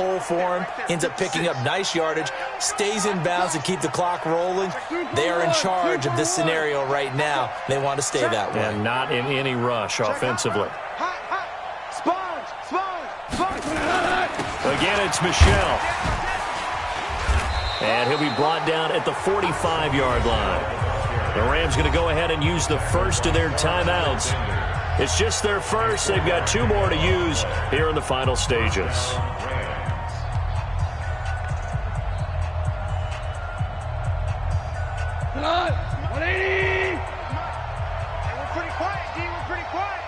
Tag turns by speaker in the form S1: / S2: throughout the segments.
S1: hole for him, ends up picking up nice yardage, stays in bounds to keep the clock rolling. They are in charge of this scenario right now. They want to stay that way.
S2: And not in any rush offensively. Again, it's Michel. And he'll be brought down at the 45-yard line. The Rams going to go ahead and use the first of their timeouts. It's just their first. They've got 2 more to use here in the final stages.
S3: Come on, 180! And we're pretty quiet, D. We're pretty quiet.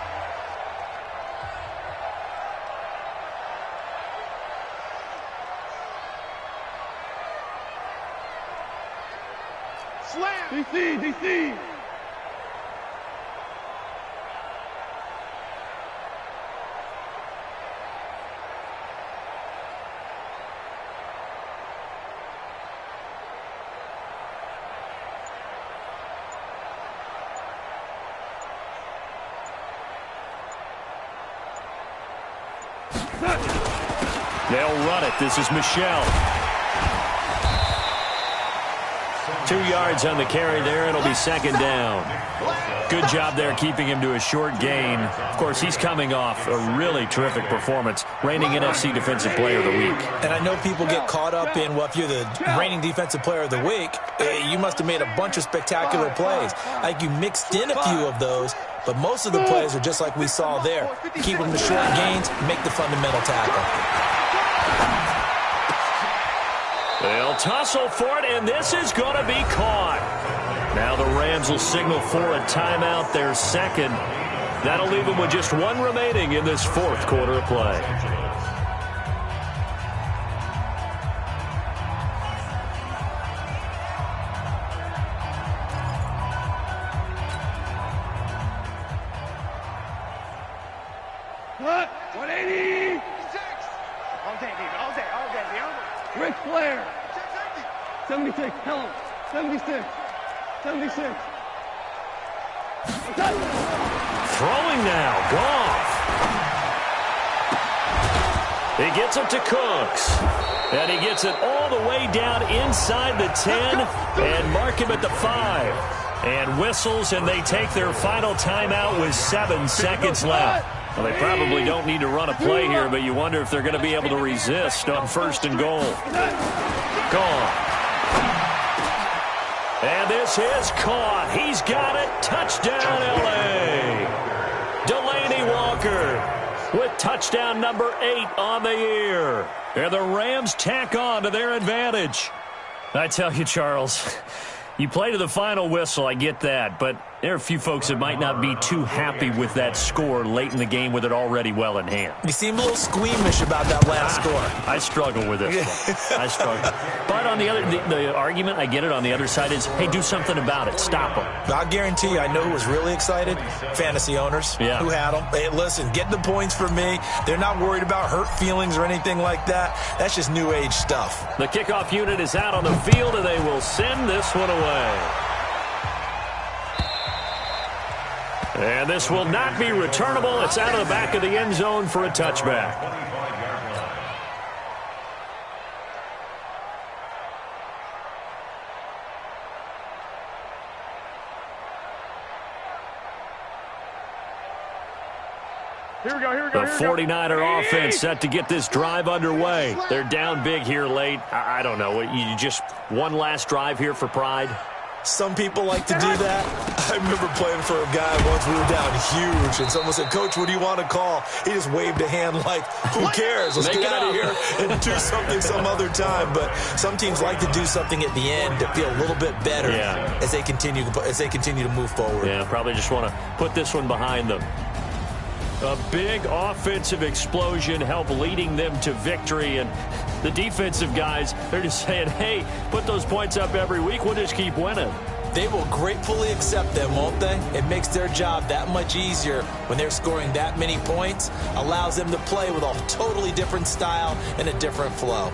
S3: Slam! DC!
S2: They'll run it. This is Michel. 2 yards on the carry there. It'll be second down. Good job there keeping him to a short gain. Of course, he's coming off a really terrific performance, reigning NFC Defensive Player of the Week.
S1: And I know people get caught up in, well, if you're the reigning Defensive Player of the Week, you must have made a bunch of spectacular plays. Like you mixed in a few of those, but most of the plays are just like we saw there. Keep them to short gains, make the fundamental tackle.
S2: They'll tussle for it, and this is going to be caught. Now the Rams will signal for a timeout, their second. That'll leave them with just 1 remaining in this 4th quarter of play.
S3: What? 180! All day, baby. All day. Ric Flair. 76. Helen. 76. 76.
S2: Throwing now. Goff. He gets it to Cooks. And he gets it all the way down inside the 10 and mark him at the 5. And whistles, and they take their final timeout with 7 seconds left. Well, they probably don't need to run a play here, but you wonder if they're going to be able to resist on 1st and goal. Gone. And this is caught. He's got it. Touchdown, L.A. Delaney Walker with touchdown number 8 on the year. And the Rams tack on to their advantage. I tell you, Charles, you play to the final whistle, I get that, but there are a few folks that might not be too happy with that score late in the game with it already well in hand.
S1: You seem a little squeamish about that last score.
S2: I struggle with this one. I struggle. But on the other, the argument, I get it, on the other side is, hey, do something about it. Stop them.
S1: I guarantee you, I know who was really excited. Fantasy owners who had them. Hey, listen, get the points for me. They're not worried about hurt feelings or anything like that. That's just new age stuff.
S2: The kickoff unit is out on the field, and they will send this one away. And this will not be returnable. It's out of the back of the end zone for a touchback.
S3: Here we go.
S2: The 49er offense set to get this drive underway. They're down big here late. I don't know. You just one last drive here for pride?
S1: Some people like to do that. I remember playing for a guy once. We were down huge, and someone said, "Coach, what do you want to call?" He just waved a hand like, "Who cares? Let's get out of here and do something some other time." But some teams like to do something at the end to feel a little bit better as they continue to move forward.
S2: Yeah, probably just want to put this one behind them. A big offensive explosion helped leading them to victory, and the defensive guys, they're just saying, hey, put those points up every week, we'll just keep winning.
S1: They will gratefully accept them, won't they? It makes their job that much easier when they're scoring that many points, allows them to play with a totally different style and a different flow.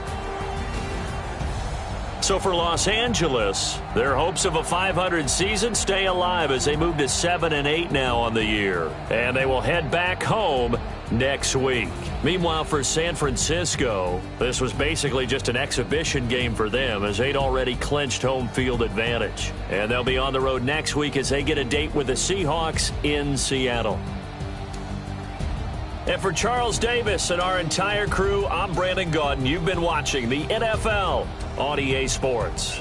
S2: So for Los Angeles, their hopes of a 500 season stay alive as they move to 7-8 now on the year. And they will head back home next week. Meanwhile, for San Francisco, this was basically just an exhibition game for them as they'd already clinched home field advantage. And they'll be on the road next week as they get a date with the Seahawks in Seattle. And for Charles Davis and our entire crew, I'm Brandon Gaudin. You've been watching the NFL on EA Sports.